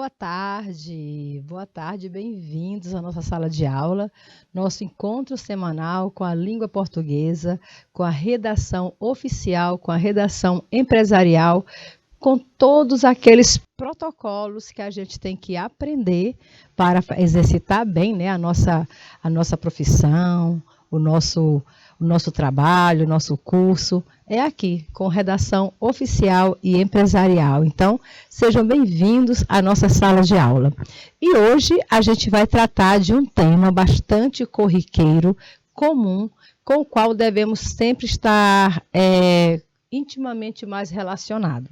Boa tarde, bem-vindos à nossa sala de aula, nosso encontro semanal com a língua portuguesa, com a redação oficial, com a redação empresarial, com todos aqueles protocolos que a gente tem que aprender para exercitar bem, né, a nossa profissão, o nosso trabalho, o nosso curso, é aqui, com redação oficial e empresarial. Então, sejam bem-vindos à nossa sala de aula. E hoje a gente vai tratar de um tema bastante corriqueiro, comum, com o qual devemos sempre estar intimamente mais relacionado,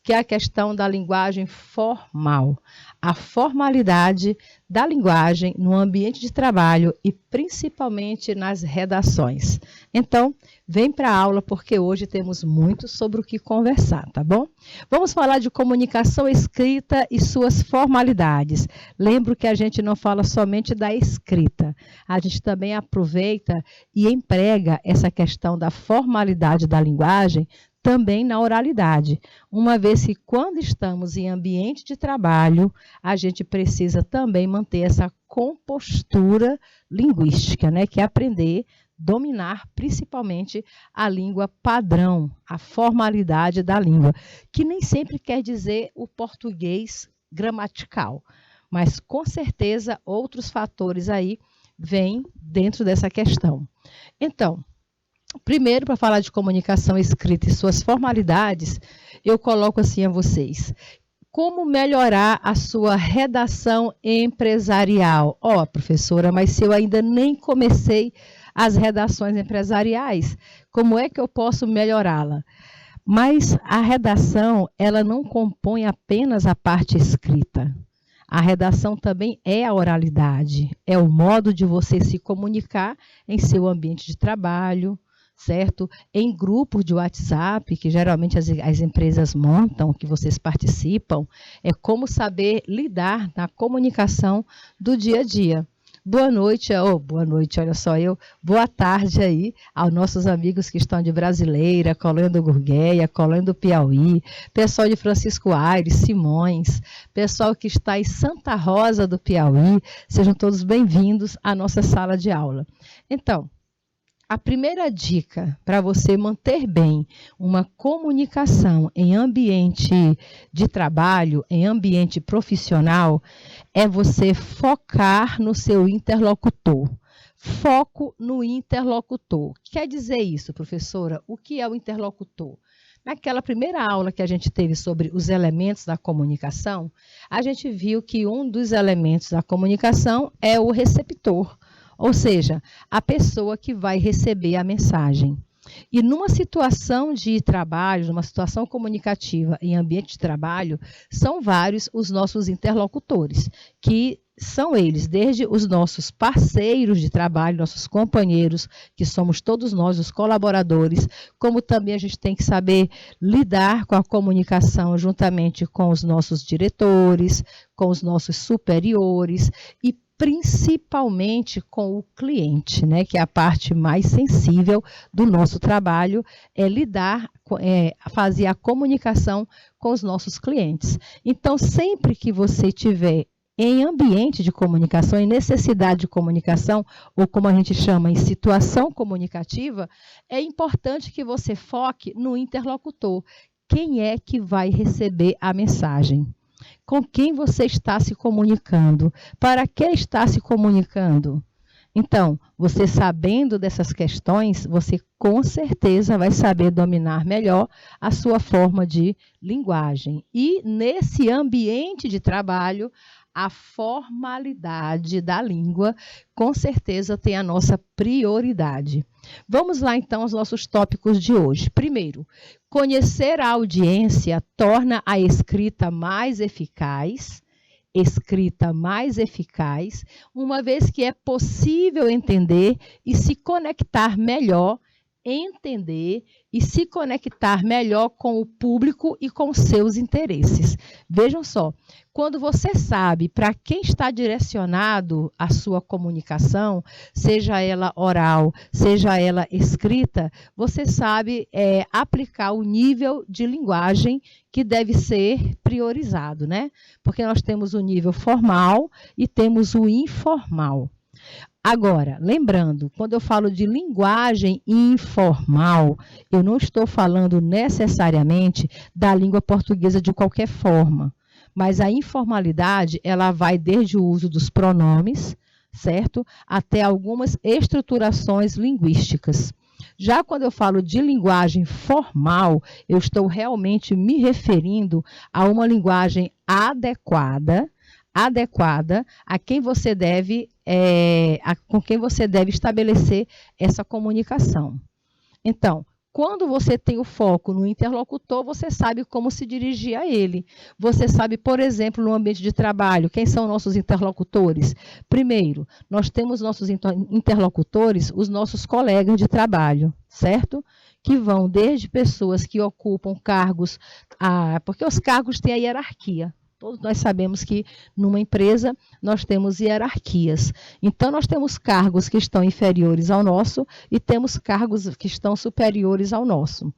que é a questão da linguagem formal, a formalidade da linguagem no ambiente de trabalho e principalmente nas redações. Então, vem para a aula porque hoje temos muito sobre o que conversar, tá bom? Vamos falar de comunicação escrita e suas formalidades. Lembro que a gente não fala somente da escrita, a gente também aproveita e emprega essa questão da formalidade da linguagem também na oralidade, uma vez que quando estamos em ambiente de trabalho, a gente precisa também manter essa compostura linguística, né? Que é aprender, dominar principalmente a língua padrão, a formalidade da língua, que nem sempre quer dizer o português gramatical, mas com certeza outros fatores aí vêm dentro dessa questão. Então, primeiro, para falar de comunicação escrita e suas formalidades, eu coloco assim a vocês. Como melhorar a sua redação empresarial? Ó, professora, mas se eu ainda nem comecei as redações empresariais, como é que eu posso melhorá-la? Mas a redação, ela não compõe apenas a parte escrita. A redação também é a oralidade, é o modo de você se comunicar em seu ambiente de trabalho, certo? Em grupos de WhatsApp, que geralmente as empresas montam, que vocês participam, é como saber lidar na comunicação do dia a dia. Boa noite, olha só eu. Boa tarde aí aos nossos amigos que estão de Brasileira, Colônia do Gurgueia, Colônia do Piauí, pessoal de Francisco Aires, Simões, pessoal que está em Santa Rosa do Piauí, sejam todos bem-vindos à nossa sala de aula. Então, a primeira dica para você manter bem uma comunicação em ambiente de trabalho, em ambiente profissional, é você focar no seu interlocutor. Foco no interlocutor. Quer dizer isso, professora? O que é o interlocutor? Naquela primeira aula que a gente teve sobre os elementos da comunicação, a gente viu que um dos elementos da comunicação é o receptor. Ou seja, a pessoa que vai receber a mensagem. E numa situação de trabalho, numa situação comunicativa em ambiente de trabalho, são vários os nossos interlocutores, que são eles, desde os nossos parceiros de trabalho, nossos companheiros, que somos todos nós, os colaboradores, como também a gente tem que saber lidar com a comunicação juntamente com os nossos diretores, com os nossos superiores e principalmente com o cliente, né, que é a parte mais sensível do nosso trabalho, é lidar, fazer a comunicação com os nossos clientes. Então, sempre que você tiver em ambiente de comunicação, em necessidade de comunicação, ou como a gente chama, em situação comunicativa, é importante que você foque no interlocutor. Quem é que vai receber a mensagem? Com quem você está se comunicando? Para que está se comunicando? Então, você sabendo dessas questões, você com certeza vai saber dominar melhor a sua forma de linguagem. E nesse ambiente de trabalho, a formalidade da língua, com certeza, tem a nossa prioridade. Vamos lá, então, aos nossos tópicos de hoje. Primeiro, conhecer a audiência torna a escrita mais eficaz, uma vez que é possível entender e se conectar melhor entender e se conectar melhor com o público e com seus interesses. Vejam só, quando você sabe para quem está direcionado a sua comunicação, seja ela oral, seja ela escrita, você sabe aplicar o nível de linguagem que deve ser priorizado, né? Porque nós temos o nível formal e temos o informal. Agora, lembrando, quando eu falo de linguagem informal, eu não estou falando necessariamente da língua portuguesa de qualquer forma, mas a informalidade, ela vai desde o uso dos pronomes, certo? Até algumas estruturações linguísticas. Já quando eu falo de linguagem formal, eu estou realmente me referindo a uma linguagem adequada a quem você deve, com quem você deve estabelecer essa comunicação. Então, quando você tem o foco no interlocutor, você sabe como se dirigir a ele. Você sabe, por exemplo, no ambiente de trabalho, quem são nossos interlocutores? Primeiro, nós temos nossos interlocutores, os nossos colegas de trabalho, certo? Que vão desde pessoas que ocupam cargos, porque os cargos têm a hierarquia. Todos nós sabemos que numa empresa nós temos hierarquias. Então, nós temos cargos que estão inferiores ao nosso e temos cargos que estão superiores ao nosso.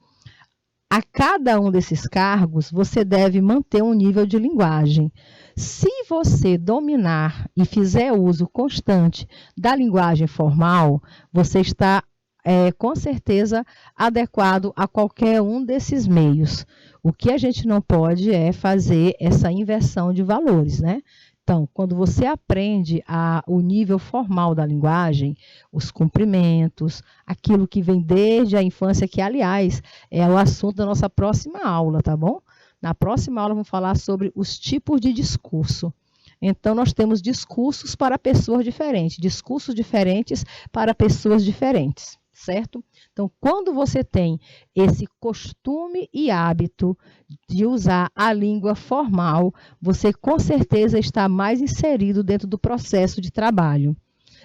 A cada um desses cargos, você deve manter um nível de linguagem. Se você dominar e fizer uso constante da linguagem formal, você está com certeza adequado a qualquer um desses meios. O que a gente não pode é fazer essa inversão de valores, né? Então, quando você aprende o nível formal da linguagem, os cumprimentos, aquilo que vem desde a infância, que, aliás, é o assunto da nossa próxima aula, tá bom? Na próxima aula, vamos falar sobre os tipos de discurso. Então, nós temos discursos para pessoas diferentes, discursos diferentes para pessoas diferentes, certo? Então, quando você tem esse costume e hábito de usar a língua formal, você com certeza está mais inserido dentro do processo de trabalho.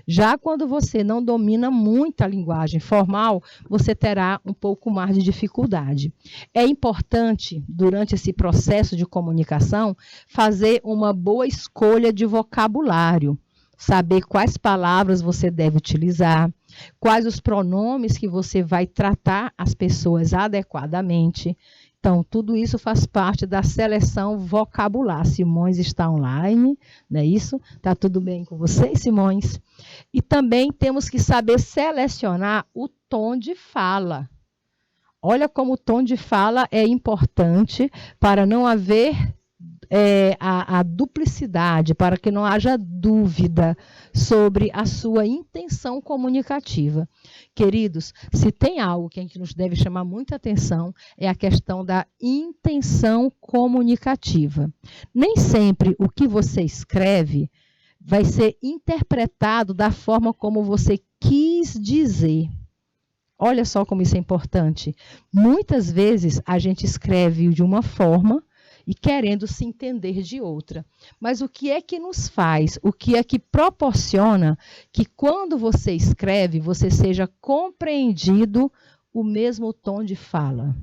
Já quando você não domina muito a linguagem formal, você terá um pouco mais de dificuldade. É importante, durante esse processo de comunicação, fazer uma boa escolha de vocabulário, saber quais palavras você deve utilizar, quais os pronomes que você vai tratar as pessoas adequadamente. Então, tudo isso faz parte da seleção vocabular. Simões está online, não é isso? Está tudo bem com vocês, Simões? E também temos que saber selecionar o tom de fala. Olha como o tom de fala é importante para não haver a duplicidade, para que não haja dúvida sobre a sua intenção comunicativa. Queridos, se tem algo que a gente nos deve chamar muita atenção, é a questão da intenção comunicativa. Nem sempre o que você escreve vai ser interpretado da forma como você quis dizer. Olha só como isso é importante. Muitas vezes a gente escreve de uma forma e querendo se entender de outra. Mas o que é que nos faz, o que é que proporciona que quando você escreve, você seja compreendido o mesmo tom de fala?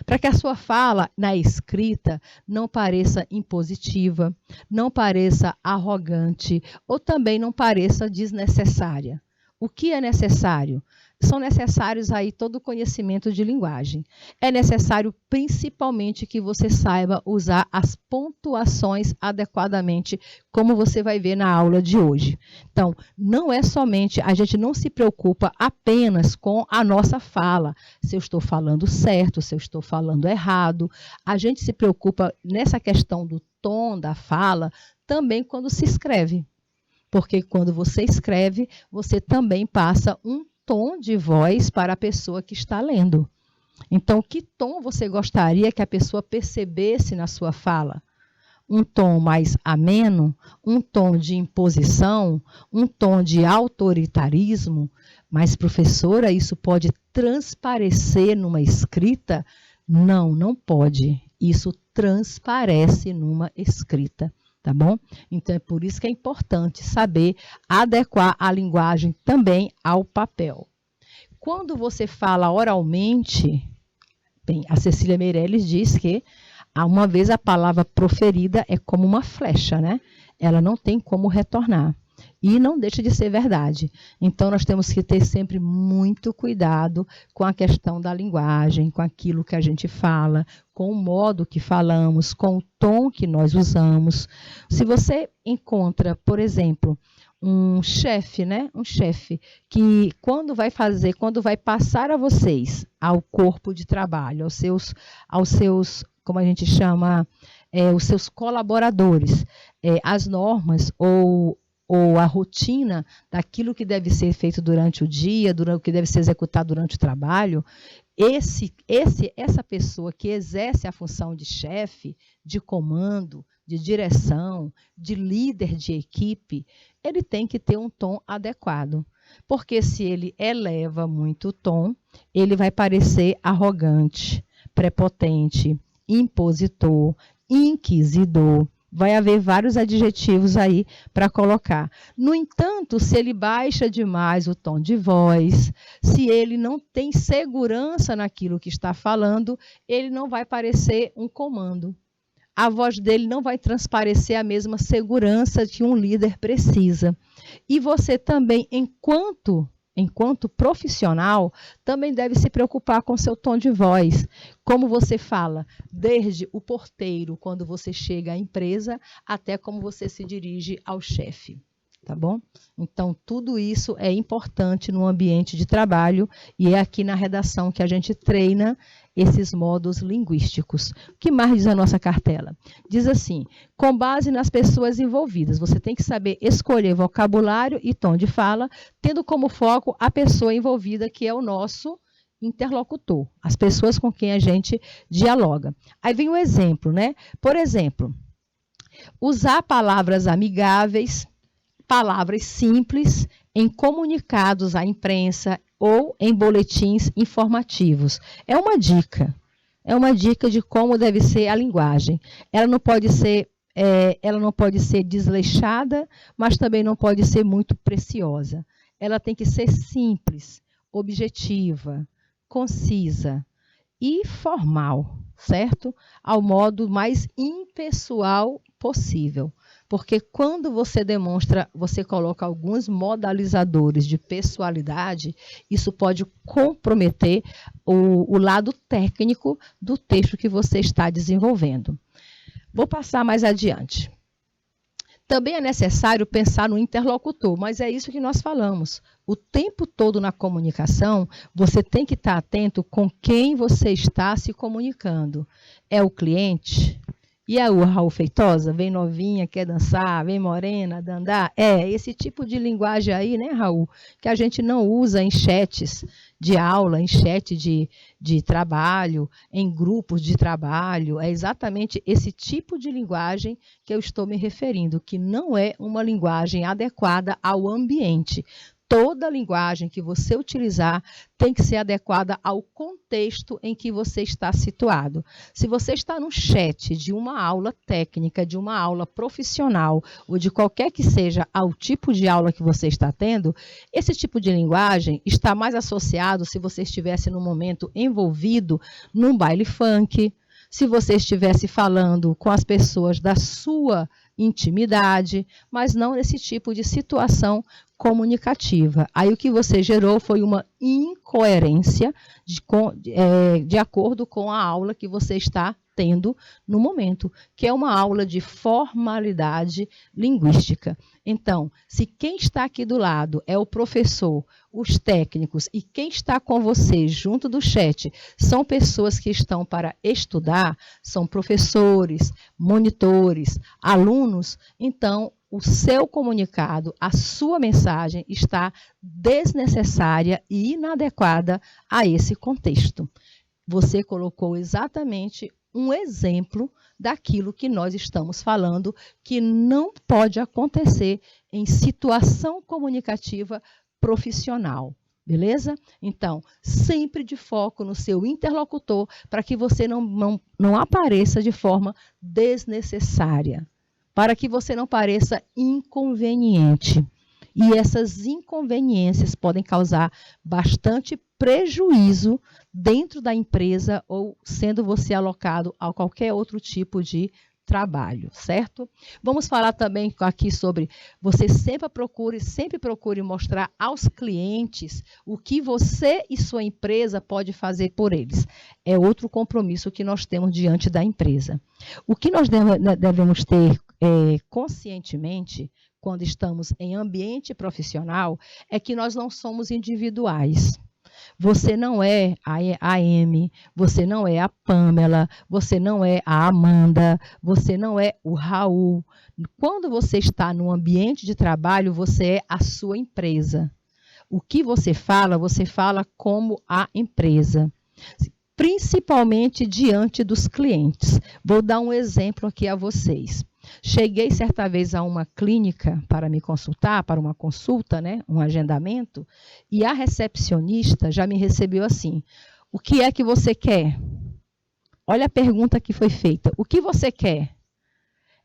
Para que a sua fala na escrita não pareça impositiva, não pareça arrogante ou também não pareça desnecessária. O que é necessário? São necessários aí todo o conhecimento de linguagem. É necessário principalmente que você saiba usar as pontuações adequadamente, como você vai ver na aula de hoje. Então, não é somente, a gente não se preocupa apenas com a nossa fala, se eu estou falando certo, se eu estou falando errado. A gente se preocupa nessa questão do tom da fala também quando se escreve. Porque quando você escreve, você também passa um tom de voz para a pessoa que está lendo. Então, que tom você gostaria que a pessoa percebesse na sua fala? Um tom mais ameno? Um tom de imposição? Um tom de autoritarismo? Mas, professora, isso pode transparecer numa escrita? Não, não pode. Isso transparece numa escrita. Tá bom? Então, é por isso que é importante saber adequar a linguagem também ao papel. Quando você fala oralmente, bem, a Cecília Meirelles diz que uma vez a palavra proferida é como uma flecha, né? Ela não tem como retornar. E não deixa de ser verdade. Então, nós temos que ter sempre muito cuidado com a questão da linguagem, com aquilo que a gente fala, com o modo que falamos, com o tom que nós usamos. Se você encontra, por exemplo, um chefe, né? Um chefe que quando vai passar a vocês, ao corpo de trabalho, aos seus, como a gente chama, os seus colaboradores, as normas ou a rotina daquilo que deve ser feito durante o dia, o que deve ser executado durante o trabalho, essa pessoa que exerce a função de chefe, de comando, de direção, de líder de equipe, ele tem que ter um tom adequado. Porque se ele eleva muito o tom, ele vai parecer arrogante, prepotente, impositor, inquisidor. Vai haver vários adjetivos aí para colocar. No entanto, se ele baixa demais o tom de voz, se ele não tem segurança naquilo que está falando, ele não vai parecer um comando. A voz dele não vai transparecer a mesma segurança que um líder precisa. E você também, enquanto profissional, também deve se preocupar com seu tom de voz. Como você fala, desde o porteiro, quando você chega à empresa, até como você se dirige ao chefe. Tá bom? Então, tudo isso é importante no ambiente de trabalho e é aqui na redação que a gente treina esses modos linguísticos. O que mais diz a nossa cartela? Diz assim, com base nas pessoas envolvidas, você tem que saber escolher vocabulário e tom de fala, tendo como foco a pessoa envolvida, que é o nosso interlocutor, as pessoas com quem a gente dialoga. Aí vem o exemplo, né? Por exemplo, usar palavras amigáveis, palavras simples em comunicados à imprensa ou em boletins informativos. É uma dica de como deve ser a linguagem. Ela não pode ser desleixada, mas também não pode ser muito preciosa. Ela tem que ser simples, objetiva, concisa e formal, certo? Ao modo mais impessoal possível. Porque quando você você coloca alguns modalizadores de pessoalidade, isso pode comprometer o lado técnico do texto que você está desenvolvendo. Vou passar mais adiante. Também é necessário pensar no interlocutor, mas é isso que nós falamos. O tempo todo na comunicação, você tem que estar atento com quem você está se comunicando. É o cliente? E a Raul Feitosa, vem novinha, quer dançar, vem morena, dandar. Esse tipo de linguagem aí, né, Raul, que a gente não usa em chats de aula, em chat de trabalho, em grupos de trabalho. É exatamente esse tipo de linguagem que eu estou me referindo, que não é uma linguagem adequada ao ambiente. Toda linguagem que você utilizar tem que ser adequada ao contexto em que você está situado. Se você está no chat de uma aula técnica, de uma aula profissional, ou de qualquer que seja ao tipo de aula que você está tendo, esse tipo de linguagem está mais associado se você estivesse no momento envolvido num baile funk, se você estivesse falando com as pessoas da sua intimidade, mas não nesse tipo de situação comunicativa. Aí o que você gerou foi uma incoerência de acordo com a aula que você está tendo no momento, que é uma aula de formalidade linguística. Então, se quem está aqui do lado é o professor, os técnicos e quem está com você junto do chat são pessoas que estão para estudar, são professores, monitores, alunos, então o seu comunicado, a sua mensagem está desnecessária e inadequada a esse contexto. Você colocou exatamente um exemplo daquilo que nós estamos falando, que não pode acontecer em situação comunicativa profissional. Beleza? Então, sempre de foco no seu interlocutor para que você não apareça de forma desnecessária, para que você não pareça inconveniente. E essas inconveniências podem causar bastante prejuízo dentro da empresa ou sendo você alocado a qualquer outro tipo de trabalho, certo? Vamos falar também aqui sobre você sempre procure mostrar aos clientes o que você e sua empresa pode fazer por eles. É outro compromisso que nós temos diante da empresa. O que nós devemos ter conscientemente quando estamos em ambiente profissional é que nós não somos individuais. Você não é a Amy, você não é a Pamela, você não é a Amanda, você não é o Raul. Quando você está no ambiente de trabalho, você é a sua empresa. O que você fala como a empresa, principalmente diante dos clientes. Vou dar um exemplo aqui a vocês. Cheguei certa vez a uma clínica para me consultar, para uma consulta, né, um agendamento, e a recepcionista já me recebeu assim: o que é que você quer? Olha a pergunta que foi feita. O que você quer?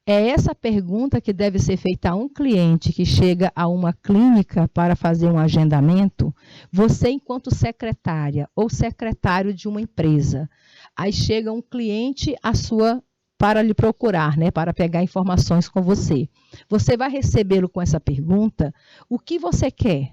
É essa pergunta que deve ser feita a um cliente que chega a uma clínica para fazer um agendamento. Você, enquanto secretária ou secretário de uma empresa, aí chega um cliente para lhe procurar, né, para pegar informações com você. Você vai recebê-lo com essa pergunta: o que você quer?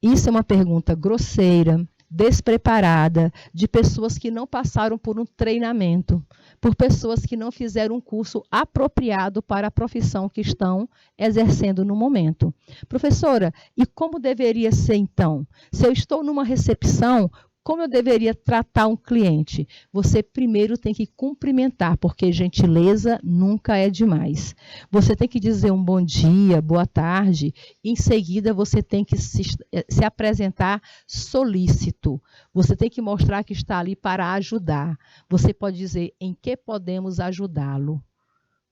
Isso é uma pergunta grosseira, despreparada, de pessoas que não passaram por um treinamento, por pessoas que não fizeram um curso apropriado para a profissão que estão exercendo no momento. Professora, e como deveria ser então? Se eu estou numa recepção, como eu deveria tratar um cliente? Você primeiro tem que cumprimentar, porque gentileza nunca é demais. Você tem que dizer um bom dia, boa tarde. Em seguida, você tem que se apresentar solícito. Você tem que mostrar que está ali para ajudar. Você pode dizer: em que podemos ajudá-lo?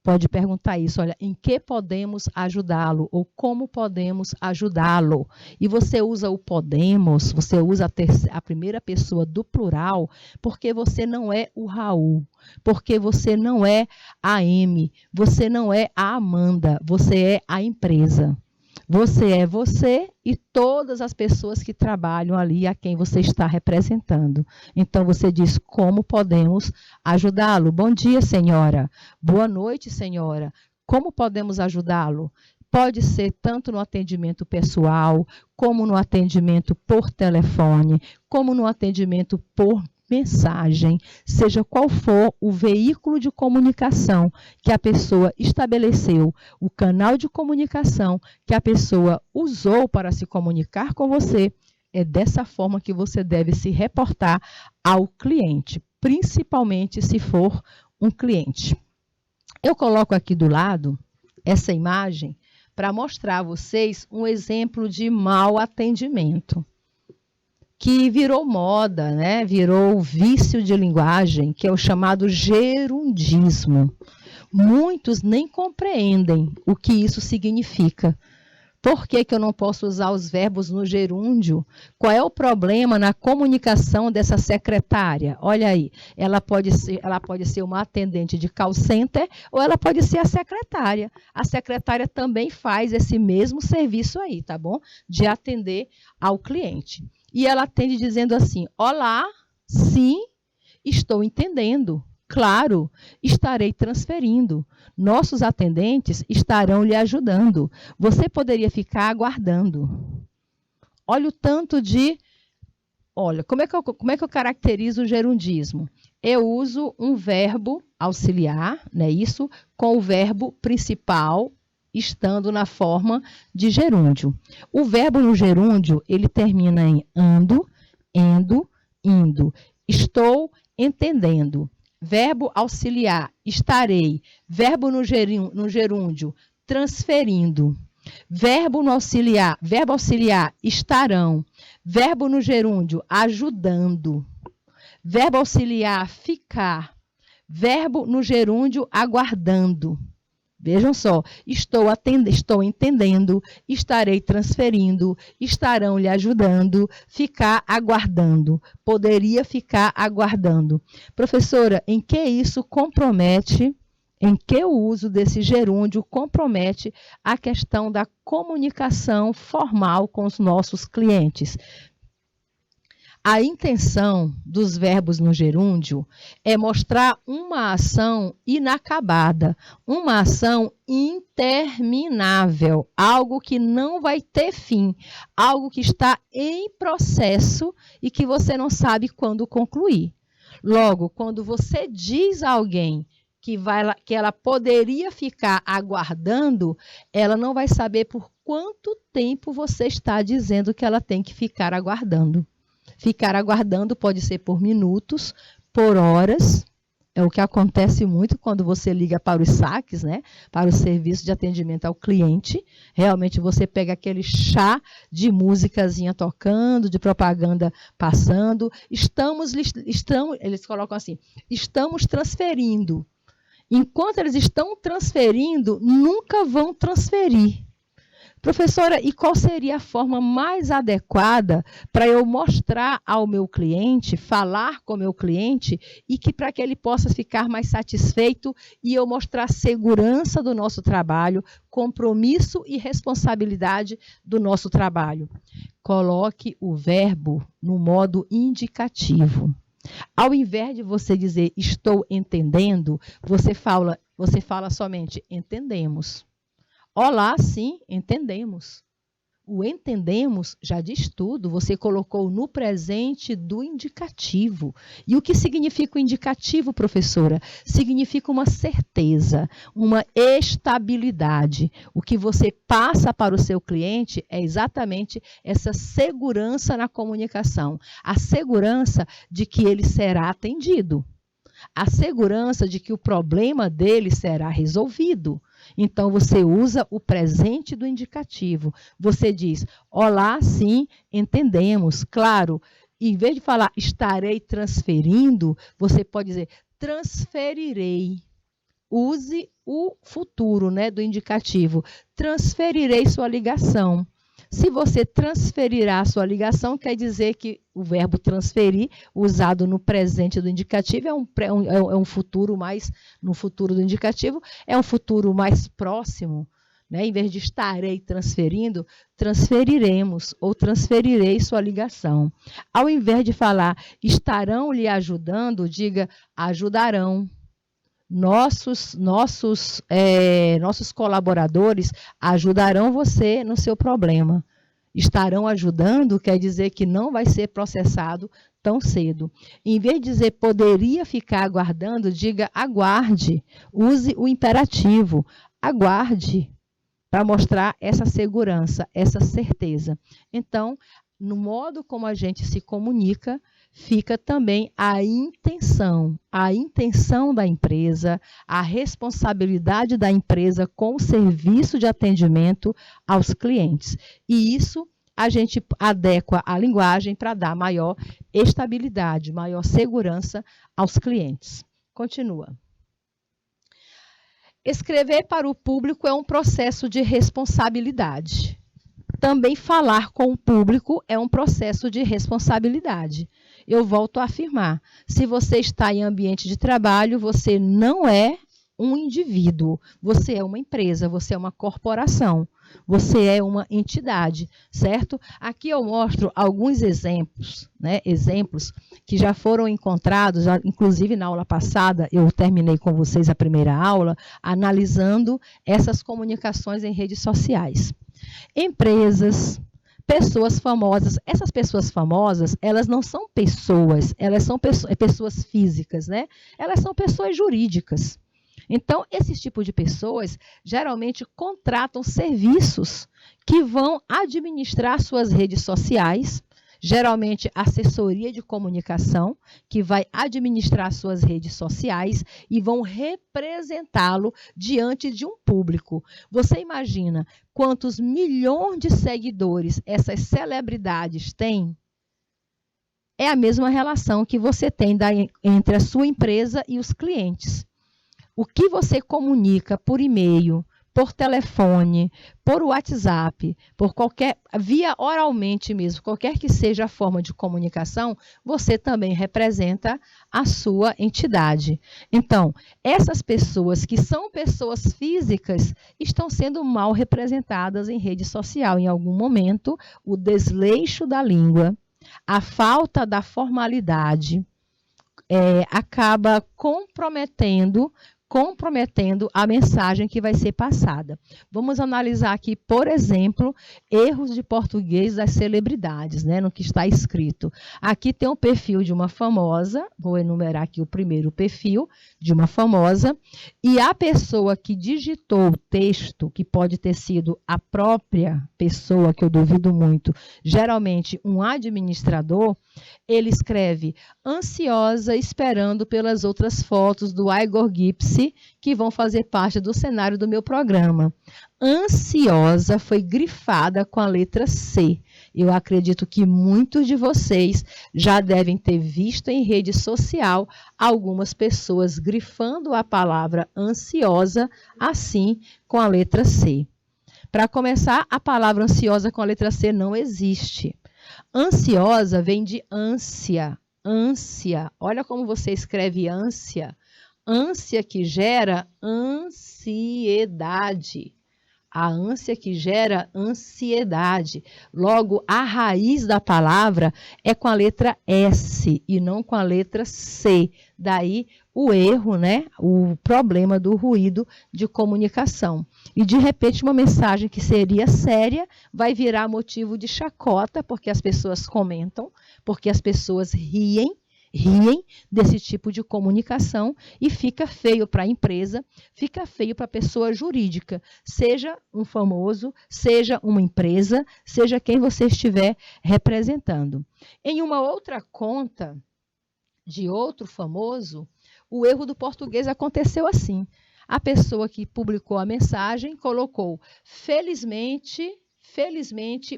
Pode perguntar isso: olha, em que podemos ajudá-lo? Ou como podemos ajudá-lo? E você usa o podemos, você usa a primeira pessoa do plural, porque você não é o Raul, porque você não é a Amy, você não é a Amanda, você é a empresa. Você é você e todas as pessoas que trabalham ali a quem você está representando. Então, você diz: como podemos ajudá-lo? Bom dia, senhora. Boa noite, senhora. Como podemos ajudá-lo? Pode ser tanto no atendimento pessoal, como no atendimento por telefone, como no atendimento por mensagem, seja qual for o veículo de comunicação que a pessoa estabeleceu, o canal de comunicação que a pessoa usou para se comunicar com você, é dessa forma que você deve se reportar ao cliente, principalmente se for um cliente. Eu coloco aqui do lado essa imagem para mostrar a vocês um exemplo de mau atendimento, que virou moda, né? Virou vício de linguagem, que é o chamado gerundismo. Muitos nem compreendem o que isso significa. Por que eu não posso usar os verbos no gerúndio? Qual é o problema na comunicação dessa secretária? Olha aí, ela pode ser uma atendente de call center ou ela pode ser a secretária. A secretária também faz esse mesmo serviço aí, tá bom? De atender ao cliente. E ela atende dizendo assim: olá, sim, estou entendendo. Claro, estarei transferindo. Nossos atendentes estarão lhe ajudando. Você poderia ficar aguardando. Olha o tanto de... Olha, como é que eu caracterizo o gerundismo? Eu uso um verbo auxiliar, né, isso, com o verbo principal, estando na forma de gerúndio. O verbo no gerúndio, ele termina em ando, endo, indo. Estou entendendo. Verbo auxiliar, estarei. Verbo no gerúndio, transferindo. Verbo auxiliar, estarão. Verbo no gerúndio, ajudando. Verbo auxiliar, ficar. Verbo no gerúndio, aguardando. Vejam só: estou entendendo, estarei transferindo, estarão lhe ajudando, ficar aguardando, poderia ficar aguardando. Professora, em que isso compromete, em que o uso desse gerúndio compromete a questão da comunicação formal com os nossos clientes? A intenção dos verbos no gerúndio é mostrar uma ação inacabada, uma ação interminável, algo que não vai ter fim, algo que está em processo e que você não sabe quando concluir. Logo, quando você diz a alguém que ela poderia ficar aguardando, ela não vai saber por quanto tempo você está dizendo que ela tem que ficar aguardando. Ficar aguardando pode ser por minutos, por horas. É o que acontece muito quando você liga para os saques, né? Para o serviço de atendimento ao cliente. Realmente você pega aquele chá de musicazinha tocando, de propaganda passando. Eles colocam assim, estamos transferindo. Enquanto eles estão transferindo, nunca vão transferir. Professora, e qual seria a forma mais adequada para eu mostrar ao meu cliente, falar com o meu cliente, e que para que ele possa ficar mais satisfeito e eu mostrar segurança do nosso trabalho, compromisso e responsabilidade do nosso trabalho? Coloque o verbo no modo indicativo. Ao invés de você dizer estou entendendo, você fala somente entendemos. Olá, sim, entendemos. O entendemos já diz tudo, você colocou no presente do indicativo. E o que significa o indicativo, professora? Significa uma certeza, uma estabilidade. O que você passa para o seu cliente é exatamente essa segurança na comunicação. A segurança de que ele será atendido. A segurança de que o problema dele será resolvido. Então, você usa o presente do indicativo. Você diz, olá, sim, entendemos. Claro, em vez de falar estarei transferindo, você pode dizer transferirei. Use o futuro, né, do indicativo. Transferirei sua ligação. Se você transferirá a sua ligação, quer dizer que o verbo transferir, usado no presente do indicativo, é um futuro mais, no futuro do indicativo, é um futuro mais próximo. Né? Em vez de estarei transferindo, transferiremos ou transferirei sua ligação. Ao invés de falar estarão lhe ajudando, diga ajudarão. Nossos colaboradores ajudarão você no seu problema. Estarão ajudando quer dizer que não vai ser processado tão cedo. Em vez de dizer poderia ficar aguardando, diga aguarde. Use o imperativo. Aguarde para mostrar essa segurança, essa certeza. Então, no modo como a gente se comunica, fica também a intenção da empresa, a responsabilidade da empresa com o serviço de atendimento aos clientes. E isso a gente adequa a linguagem para dar maior estabilidade, maior segurança aos clientes. Continua. Escrever para o público é um processo de responsabilidade. Também falar com o público é um processo de responsabilidade. Eu volto a afirmar, se você está em ambiente de trabalho, você não é um indivíduo, você é uma empresa, você é uma corporação, você é uma entidade, certo? Aqui eu mostro alguns exemplos, né? Exemplos que já foram encontrados, inclusive na aula passada, eu terminei com vocês a primeira aula, analisando essas comunicações em redes sociais. Empresas, pessoas famosas. Essas pessoas famosas, elas não são pessoas, elas são pessoas físicas, né? Elas são pessoas jurídicas. Então, esse tipo de pessoas geralmente contratam serviços que vão administrar suas redes sociais, geralmente assessoria de comunicação, que vai administrar suas redes sociais e vão representá-lo diante de um público. Você imagina quantos milhões de seguidores essas celebridades têm? É a mesma relação que você tem entre a sua empresa e os clientes. O que você comunica por e-mail, por telefone, por WhatsApp, via oralmente mesmo, qualquer que seja a forma de comunicação, você também representa a sua entidade. Então, essas pessoas que são pessoas físicas estão sendo mal representadas em rede social. Em algum momento, o desleixo da língua, A falta da formalidade acaba comprometendo a mensagem que vai ser passada. Vamos analisar aqui, por exemplo, erros de português das celebridades, né, no que está escrito. Aqui tem um perfil de uma famosa, vou enumerar aqui o primeiro perfil de uma famosa, e a pessoa que digitou o texto, que pode ter sido a própria pessoa, que eu duvido muito, geralmente um administrador, ele escreve ansiosa esperando pelas outras fotos do Igor Gipsy que vão fazer parte do cenário do meu programa. Ansiosa foi grifada com a letra C. Eu acredito que muitos de vocês já devem ter visto em rede social algumas pessoas grifando a palavra ansiosa assim com a letra C. Para começar, a palavra ansiosa com a letra C não existe. Ansiosa vem de ânsia. Ânsia. Olha como você escreve ânsia. Ânsia que gera ansiedade. A ânsia que gera ansiedade. Logo, a raiz da palavra é com a letra S e não com a letra C. Daí o erro, né? O problema do ruído de comunicação. E de repente uma mensagem que seria séria vai virar motivo de chacota, porque as pessoas comentam, porque as pessoas riem desse tipo de comunicação e fica feio para a empresa, fica feio para a pessoa jurídica, seja um famoso, seja uma empresa, seja quem você estiver representando. Em uma outra conta de outro famoso, o erro do português aconteceu assim. A pessoa que publicou a mensagem colocou felizmente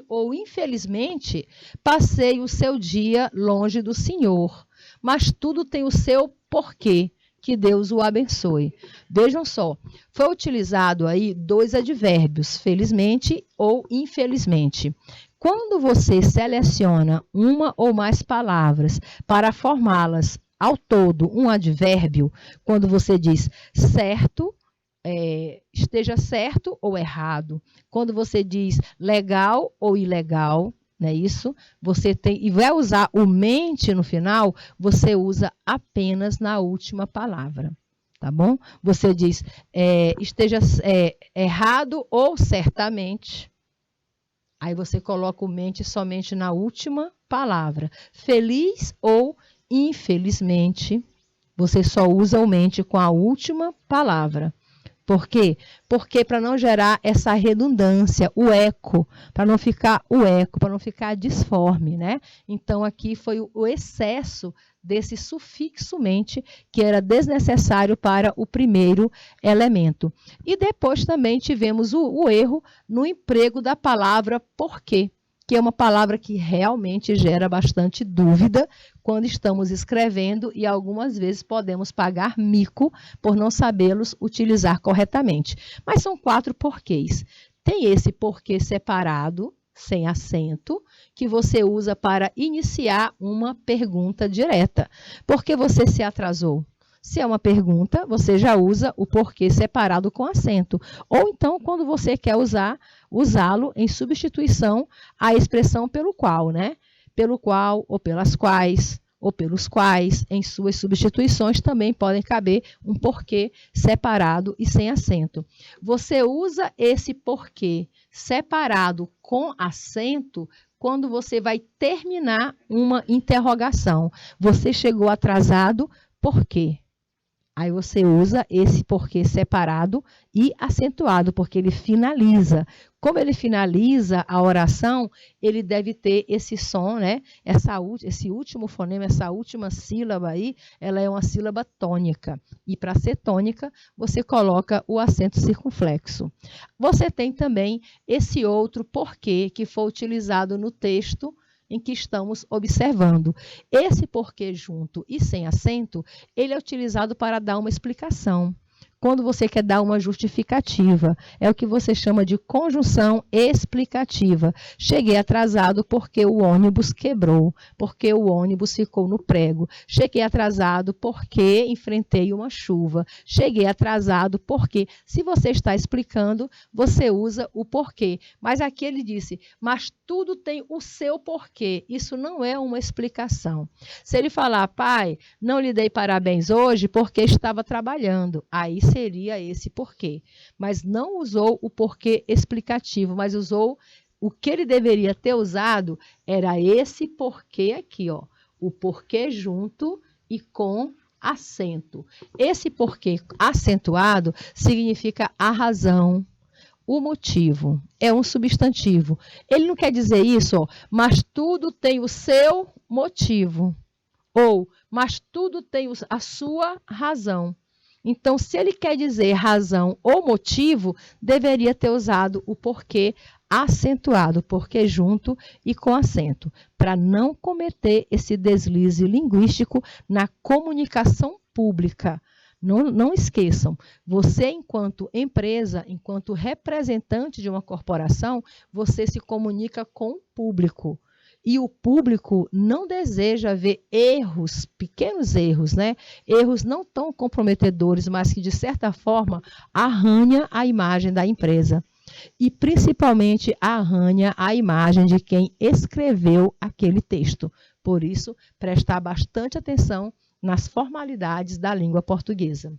ou infelizmente, passei o seu dia longe do Senhor. Mas tudo tem o seu porquê, que Deus o abençoe. Vejam só, foi utilizado aí 2 advérbios, felizmente ou infelizmente. Quando você seleciona uma ou mais palavras para formá-las ao todo um advérbio, quando você diz certo, esteja certo ou errado, quando você diz legal ou ilegal, não é isso? Você tem, e vai usar o mente no final, você usa apenas na última palavra, tá bom? Você diz esteja errado ou certamente. Aí você coloca o mente somente na última palavra. Feliz ou infelizmente, você só usa o mente com a última palavra. Por quê? Porque para não gerar essa redundância, o eco, para não ficar disforme, né? Então aqui foi o excesso desse sufixo mente que era desnecessário para o primeiro elemento. E depois também tivemos o erro no emprego da palavra porquê, que é uma palavra que realmente gera bastante dúvida quando estamos escrevendo e algumas vezes podemos pagar mico por não sabê-los utilizar corretamente. Mas são 4 porquês. Tem esse porquê separado, sem acento, que você usa para iniciar uma pergunta direta. Por que você se atrasou? Se é uma pergunta, você já usa o porquê separado com acento. Ou então, quando você quer usá-lo em substituição à expressão pelo qual, né? Pelo qual, ou pelas quais, ou pelos quais, em suas substituições também podem caber um porquê separado e sem acento. Você usa esse porquê separado com acento quando você vai terminar uma interrogação. Você chegou atrasado, por quê? Aí você usa esse porquê separado e acentuado, porque ele finaliza. Como ele finaliza a oração, ele deve ter esse som, né? Esse último fonema, essa última sílaba aí, ela é uma sílaba tônica. E para ser tônica, você coloca o acento circunflexo. Você tem também esse outro porquê que foi utilizado no texto em que estamos observando. Esse porquê junto e sem acento, ele é utilizado para dar uma explicação. quando você quer dar uma justificativa. É o que você chama de conjunção explicativa. Cheguei atrasado porque o ônibus quebrou, porque o ônibus ficou no prego. Cheguei atrasado porque enfrentei uma chuva. Cheguei atrasado porque, se você está explicando, você usa o porquê. Mas aqui ele disse, mas tudo tem o seu porquê. Isso não é uma explicação. Se ele falar, pai, não lhe dei parabéns hoje porque estava trabalhando, aí seria esse porquê. Mas não usou o porquê explicativo, mas usou o que ele deveria ter usado, era esse porquê aqui, ó. O porquê junto e com acento. Esse porquê acentuado significa a razão, o motivo. É um substantivo. Ele não quer dizer isso, ó, mas tudo tem o seu motivo. Ou, mas tudo tem a sua razão. Então, se ele quer dizer razão ou motivo, deveria ter usado o porquê acentuado, porquê junto e com acento, para não cometer esse deslize linguístico na comunicação pública. Não esqueçam, você enquanto empresa, enquanto representante de uma corporação, você se comunica com o público. E o público não deseja ver erros, pequenos erros, né? Erros não tão comprometedores, mas que, de certa forma, arranha a imagem da empresa. E, principalmente, arranha a imagem de quem escreveu aquele texto. Por isso, prestar bastante atenção nas formalidades da língua portuguesa.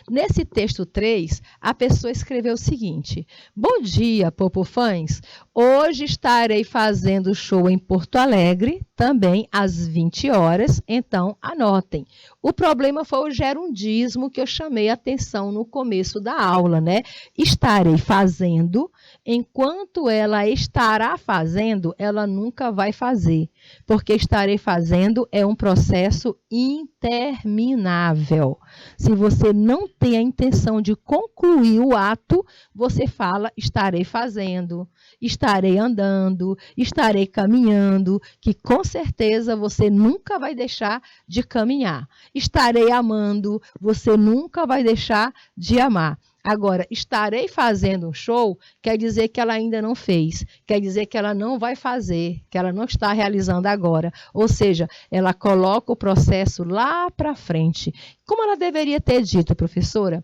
Nesse texto 3, a pessoa escreveu o seguinte: bom dia, Popofãs. Hoje estarei fazendo show em Porto Alegre, também às 20 horas, então anotem. O problema foi o gerundismo que eu chamei a atenção no começo da aula, né? Estarei fazendo, enquanto ela estará fazendo, ela nunca vai fazer, porque estarei fazendo é um processo interminável. Se você não tem a intenção de concluir o ato, você fala estarei fazendo, estarei andando, estarei caminhando, que com certeza você nunca vai deixar de caminhar. Estarei amando, você nunca vai deixar de amar. Agora, estarei fazendo um show, quer dizer que ela ainda não fez, quer dizer que ela não vai fazer, que ela não está realizando agora. Ou seja, ela coloca o processo lá para frente. Como ela deveria ter dito, professora?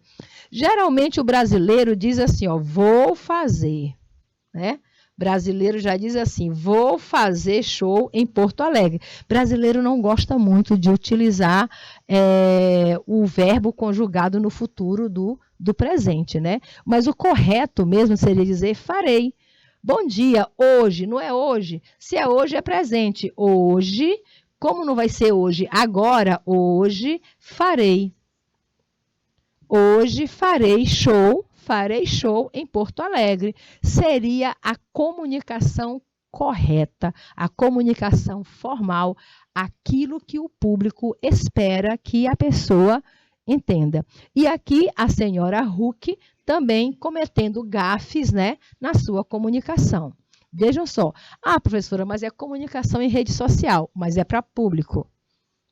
Geralmente o brasileiro diz assim, ó, vou fazer, né? Brasileiro já diz assim, vou fazer show em Porto Alegre. Brasileiro não gosta muito de utilizar o verbo conjugado no futuro do presente, né? Mas o correto mesmo seria dizer farei. Bom dia, hoje, não é hoje. Se é hoje, é presente. Hoje, como não vai ser hoje? Agora, hoje, farei. Hoje farei show em Porto Alegre. Seria a comunicação correta, a comunicação formal, aquilo que o público espera que a pessoa entenda. E aqui a senhora Huck também cometendo gafes, né, na sua comunicação. Vejam só, professora, mas é comunicação em rede social, mas é para público,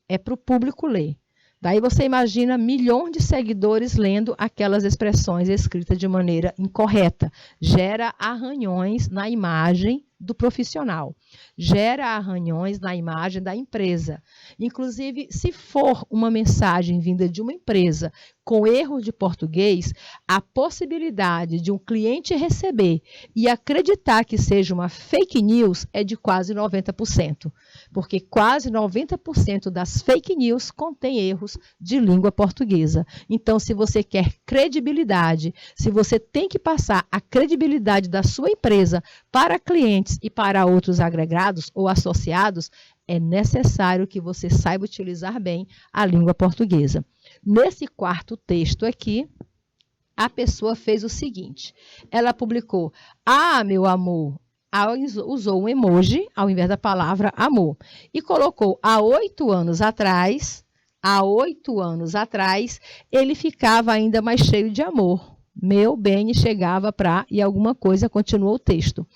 é para o público ler. Daí você imagina milhões de seguidores lendo aquelas expressões escritas de maneira incorreta. Gera arranhões na imagem do profissional. Gera arranhões na imagem da empresa. Inclusive, se for uma mensagem vinda de uma empresa com erro de português, a possibilidade de um cliente receber e acreditar que seja uma fake news é de quase 90%. Porque quase 90% das fake news contém erros de língua portuguesa. Então, se você quer credibilidade, se você tem que passar a credibilidade da sua empresa para clientes e para outros agregados ou associados, é necessário que você saiba utilizar bem a língua portuguesa. Nesse quarto texto aqui, a pessoa fez o seguinte, ela publicou, meu amor, usou um emoji ao invés da palavra amor e colocou há 8 anos atrás, ele ficava ainda mais cheio de amor. meu bem chegava para e alguma coisa, continuou o texto.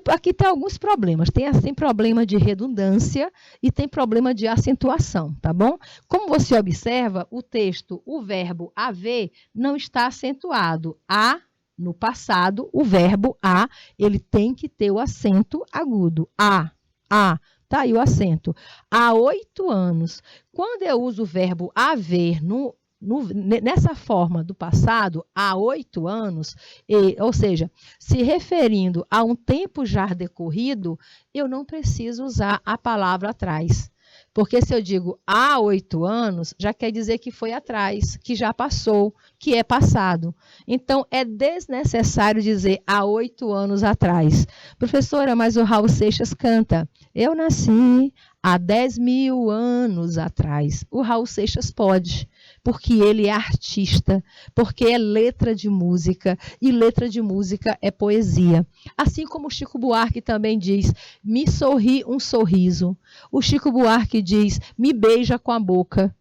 Aqui tem alguns problemas, tem problema de redundância e tem problema de acentuação, tá bom? Como você observa, o texto, o verbo haver não está acentuado. No passado, o verbo a, ele tem que ter o acento agudo. Tá aí o acento. Há 8 anos. Quando eu uso o verbo haver nessa forma do passado, há 8 anos, ou seja, se referindo a um tempo já decorrido, eu não preciso usar a palavra atrás. Porque se eu digo há 8 anos, já quer dizer que foi atrás, que já passou, que é passado. Então, é desnecessário dizer há 8 anos atrás. Professora, mas o Raul Seixas canta, eu nasci há 10.000 anos atrás. O Raul Seixas pode, porque ele é artista, porque é letra de música, e letra de música é poesia. Assim como o Chico Buarque também diz, me sorri um sorriso. O Chico Buarque diz, me beija com a boca.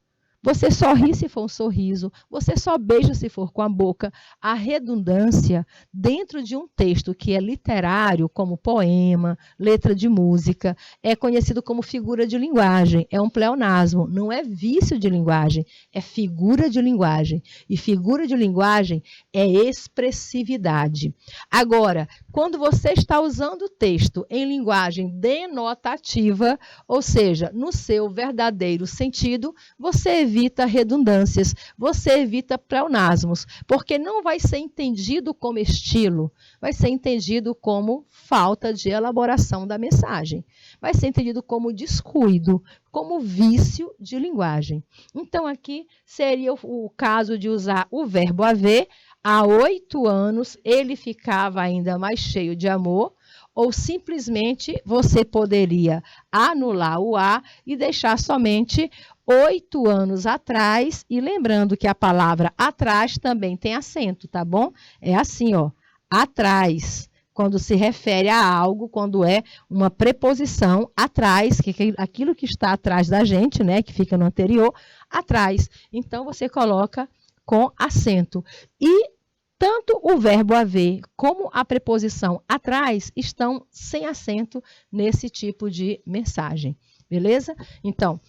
Você só ri se for um sorriso, você só beija se for com a boca. A redundância dentro de um texto que é literário, como poema, letra de música, é conhecido como figura de linguagem, é um pleonasmo, não é vício de linguagem, é figura de linguagem. E figura de linguagem é expressividade. Agora, quando você está usando o texto em linguagem denotativa, ou seja, no seu verdadeiro sentido, você evita redundâncias, você evita pleonasmos, porque não vai ser entendido como estilo, vai ser entendido como falta de elaboração da mensagem, vai ser entendido como descuido, como vício de linguagem. Então, aqui seria o caso de usar o verbo haver. Há 8 anos, ele ficava ainda mais cheio de amor, ou simplesmente você poderia anular o a e deixar somente 8 anos atrás, e lembrando que a palavra atrás também tem acento, tá bom? É assim, ó, atrás, quando se refere a algo, quando é uma preposição atrás, que é aquilo que está atrás da gente, né, que fica no anterior, atrás. Então, você coloca com acento. E tanto o verbo haver como a preposição atrás estão sem acento nesse tipo de mensagem, beleza? Então,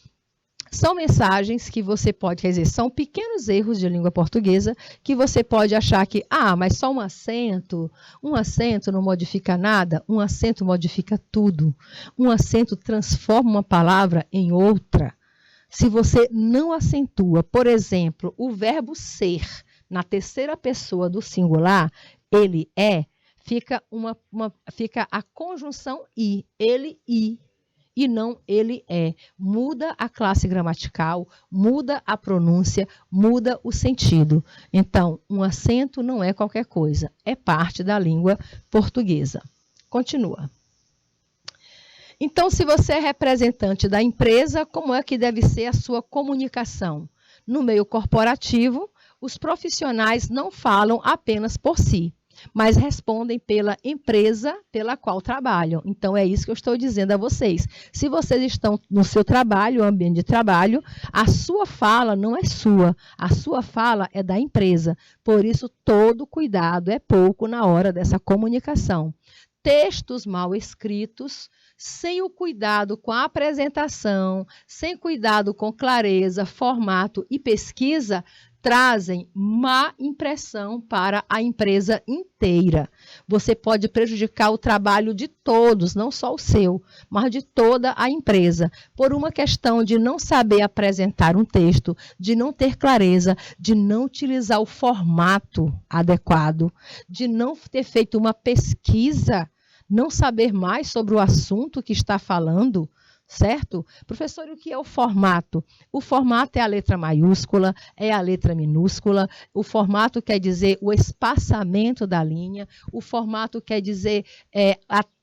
são mensagens que você pode, quer dizer, são pequenos erros de língua portuguesa que você pode achar que, mas só um acento não modifica nada, um acento modifica tudo. Um acento transforma uma palavra em outra. Se você não acentua, por exemplo, o verbo ser na terceira pessoa do singular, ele é, fica a conjunção i, ele i. E não ele é. Muda a classe gramatical, muda a pronúncia, muda o sentido. Então, um acento não é qualquer coisa, é parte da língua portuguesa. Continua. Então, se você é representante da empresa, como é que deve ser a sua comunicação? No meio corporativo, os profissionais não falam apenas por si, mas respondem pela empresa pela qual trabalham. Então, é isso que eu estou dizendo a vocês. Se vocês estão no seu trabalho, ambiente de trabalho, a sua fala não é sua, a sua fala é da empresa. Por isso, todo cuidado é pouco na hora dessa comunicação. Textos mal escritos, sem o cuidado com a apresentação, sem cuidado com clareza, formato e pesquisa, trazem má impressão para a empresa inteira. Você pode prejudicar o trabalho de todos, não só o seu, mas de toda a empresa, por uma questão de não saber apresentar um texto, de não ter clareza, de não utilizar o formato adequado, de não ter feito uma pesquisa, não saber mais sobre o assunto que está falando, certo? Professor, e o que é o formato? O formato é a letra maiúscula, é a letra minúscula, o formato quer dizer o espaçamento da linha, o formato quer dizer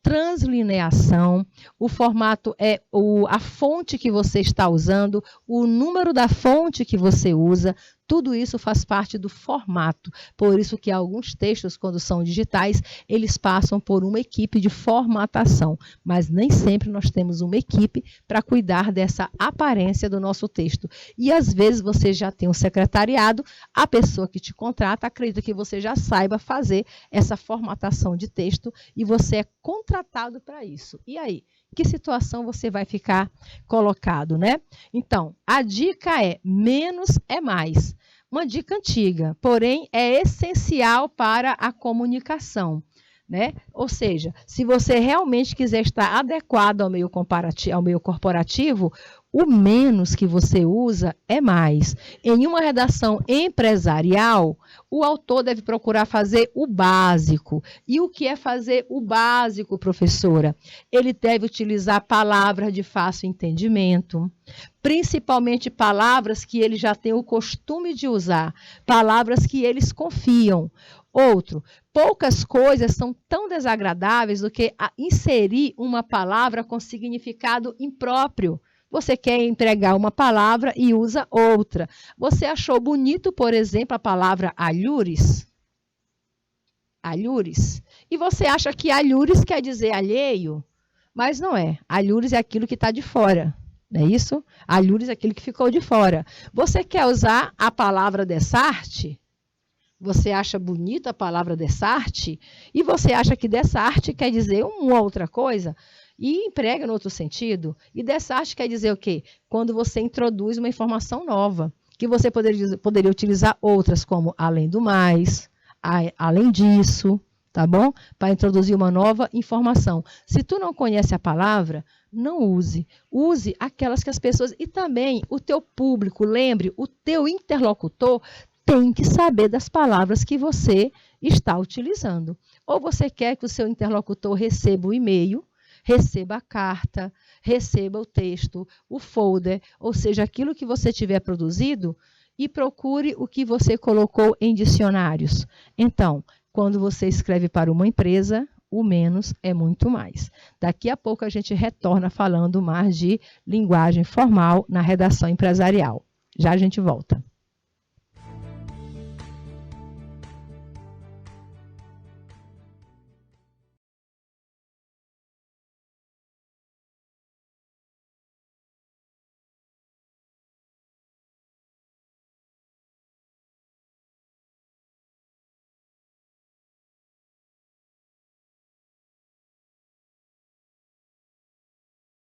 translineação, o formato é a fonte que você está usando, o número da fonte que você usa, tudo isso faz parte do formato. Por isso que alguns textos, quando são digitais, eles passam por uma equipe de formatação. Mas nem sempre nós temos uma equipe para cuidar dessa aparência do nosso texto. E às vezes você já tem um secretariado, a pessoa que te contrata acredita que você já saiba fazer essa formatação de texto e você é contratado para isso. E aí? Que situação você vai ficar colocado, né? Então, a dica é menos é mais. Uma dica antiga, porém é essencial para a comunicação, né? Ou seja, se você realmente quiser estar adequado ao meio corporativo, o menos que você usa é mais. Em uma redação empresarial, o autor deve procurar fazer o básico. E o que é fazer o básico, professora? Ele deve utilizar palavras de fácil entendimento, principalmente palavras que ele já tem o costume de usar, palavras que eles confiam. Outro, poucas coisas são tão desagradáveis do que inserir uma palavra com significado impróprio. Você quer empregar uma palavra e usa outra. Você achou bonito, por exemplo, a palavra alhures? Alhures. E você acha que alhures quer dizer alheio? Mas não é. Alhures é aquilo que está de fora. Não é isso? Alhures é aquilo que ficou de fora. Você quer usar a palavra dessarte? Você acha bonita a palavra dessarte? E você acha que dessarte quer dizer uma outra coisa? E emprega no outro sentido. E dessarte quer dizer o quê? Quando você introduz uma informação nova, que você poderia utilizar outras como além do mais, além disso, tá bom? Para introduzir uma nova informação. Se tu não conhece a palavra, não use. Use aquelas que as pessoas... E também o teu público, lembre, o teu interlocutor tem que saber das palavras que você está utilizando. Ou você quer que o seu interlocutor receba o e-mail, receba a carta, receba o texto, o folder, ou seja, aquilo que você tiver produzido, e procure o que você colocou em dicionários. Então, quando você escreve para uma empresa, o menos é muito mais. Daqui a pouco a gente retorna falando mais de linguagem formal na redação empresarial. Já a gente volta.